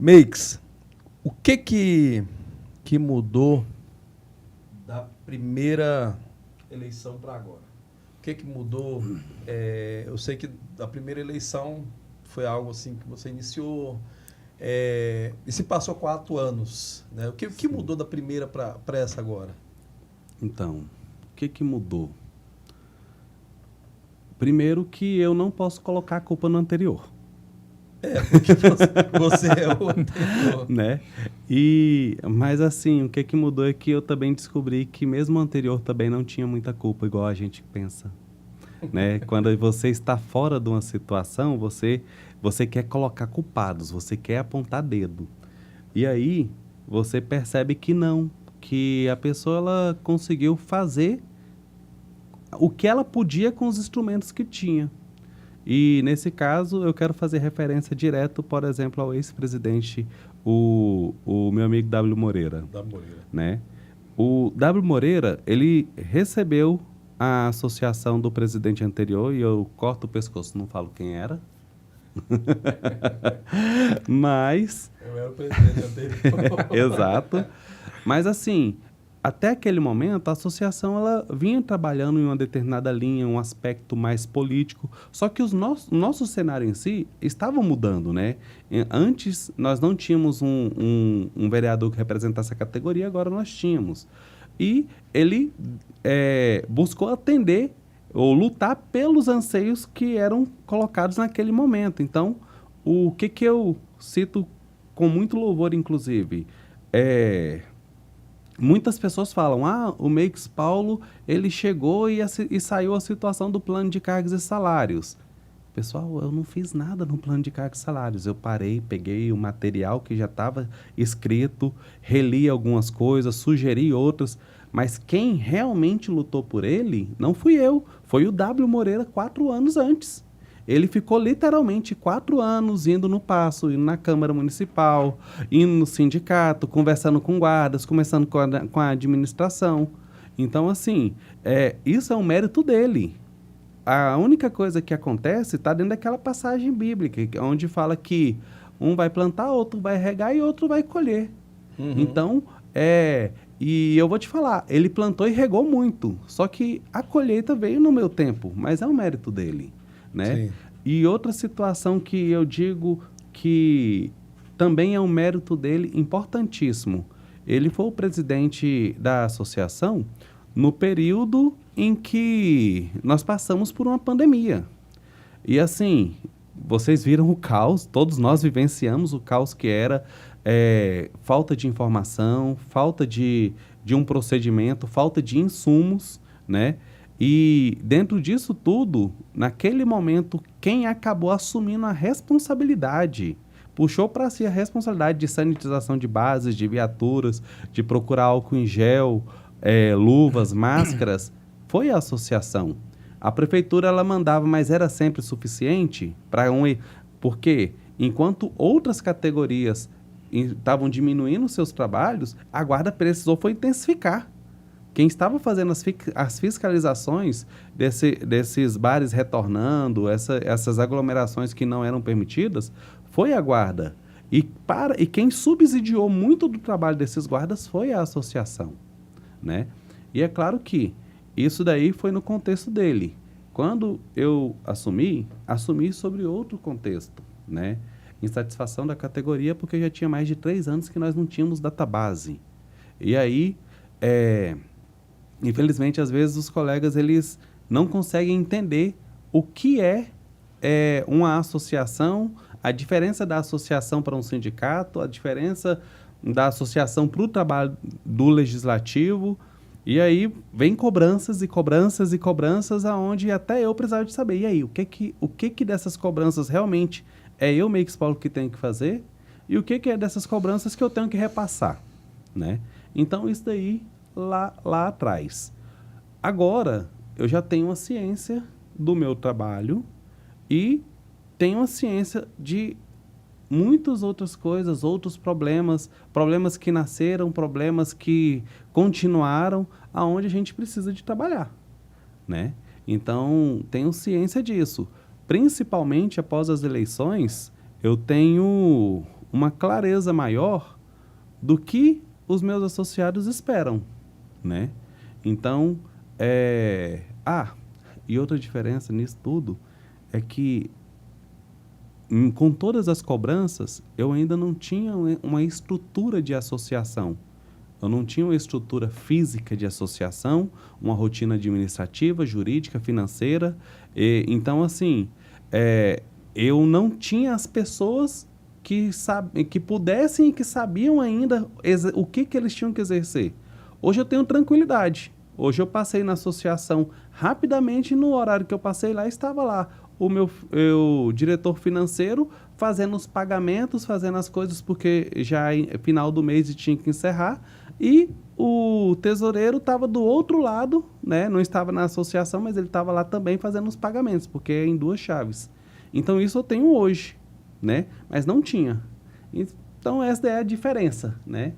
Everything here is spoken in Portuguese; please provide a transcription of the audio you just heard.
Meix, o que mudou da primeira eleição para agora? O que mudou? Eu sei que da primeira eleição foi algo assim que você iniciou, e se passou 4 anos, né? O que mudou da primeira para essa agora? Então, o que mudou? Primeiro que eu não posso colocar a culpa no anterior. Porque você é o anterior. Né? Mas assim, o que mudou é que eu também descobri que mesmo o anterior também não tinha muita culpa, igual a gente pensa. Né? Quando você está fora de uma situação, você quer colocar culpados, você quer apontar dedo. E aí você percebe que não, que a pessoa ela conseguiu fazer o que ela podia com os instrumentos que tinha. E, nesse caso, eu quero fazer referência direto, por exemplo, ao ex-presidente, o meu amigo W. Moreira. W. Moreira. Né? O W. Moreira, ele recebeu a associação do presidente anterior, e eu corto o pescoço, não falo quem era. Mas... Eu era o presidente anterior. Exato. Mas, assim... Até aquele momento, a associação ela vinha trabalhando em uma determinada linha, um aspecto mais político, só que o nosso cenário em si estava mudando, né? Antes, nós não tínhamos um vereador que representasse a categoria, agora nós tínhamos. E ele buscou atender ou lutar pelos anseios que eram colocados naquele momento. Então, o que eu cito com muito louvor, inclusive, muitas pessoas falam, o Meix Paulo, ele chegou e saiu a situação do plano de cargos e salários. Pessoal, eu não fiz nada no plano de cargos e salários. Eu parei, peguei o material que já estava escrito, reli algumas coisas, sugeri outras, mas quem realmente lutou por ele não fui eu, foi o W. Moreira 4 anos antes. Ele ficou literalmente 4 anos indo no Paço, indo na Câmara Municipal, indo no sindicato, conversando com guardas, conversando com a administração. Então, assim, isso é um mérito dele. A única coisa que acontece está dentro daquela passagem bíblica, onde fala que um vai plantar, outro vai regar e outro vai colher. Uhum. Então, e eu vou te falar, ele plantou e regou muito, só que a colheita veio no meu tempo, mas é um mérito dele. Né? Sim. E outra situação que eu digo que também é um mérito dele importantíssimo. Ele foi o presidente da associação no período em que nós passamos por uma pandemia. E assim, vocês viram o caos, todos nós vivenciamos o caos que era falta de informação, falta de um procedimento, falta de insumos, né? E dentro disso tudo, naquele momento, quem acabou assumindo a responsabilidade, puxou para si a responsabilidade de sanitização de bases, de viaturas, de procurar álcool em gel, luvas, máscaras, foi a associação. A prefeitura ela mandava, mas era sempre suficiente para porque enquanto outras categorias estavam diminuindo seus trabalhos, a guarda precisou foi intensificar. Quem estava fazendo as fiscalizações desses bares retornando, essas aglomerações que não eram permitidas, foi a guarda. E quem subsidiou muito do trabalho desses guardas foi a associação. Né? E é claro que isso daí foi no contexto dele. Quando eu assumi sobre outro contexto. Né? Insatisfação da categoria, porque já tinha mais de 3 anos que nós não tínhamos database. E aí... Infelizmente, às vezes, os colegas eles não conseguem entender o que é uma associação, a diferença da associação para um sindicato, a diferença da associação para o trabalho do legislativo. E aí vem cobranças e cobranças e cobranças, aonde até eu precisava de saber. E aí, o que dessas cobranças realmente é eu, Meix Paulo, que tenho que fazer? E o que é dessas cobranças que eu tenho que repassar? Né? Então, isso daí... Lá atrás. Agora, eu já tenho a ciência do meu trabalho e tenho a ciência de muitas outras coisas, outros problemas que nasceram, problemas que continuaram, aonde a gente precisa de trabalhar, né? Então, tenho ciência disso. Principalmente após as eleições, eu tenho uma clareza maior do que os meus associados esperam, né? Então, e outra diferença nisso tudo é que, com todas as cobranças, eu ainda não tinha uma estrutura de associação. Eu não tinha uma estrutura física de associação, uma rotina administrativa, jurídica, financeira. Então, assim, eu não tinha as pessoas que pudessem e que sabiam ainda o que eles tinham que exercer. Hoje eu tenho tranquilidade. Hoje eu passei na associação rapidamente, no horário que eu passei lá, estava lá o meu diretor financeiro fazendo os pagamentos, fazendo as coisas, porque já final do mês tinha que encerrar, e o tesoureiro estava do outro lado, né? Não estava na associação, mas ele estava lá também fazendo os pagamentos, porque é em 2 chaves. Então isso eu tenho hoje, né? Mas não tinha. Então essa é a diferença, né?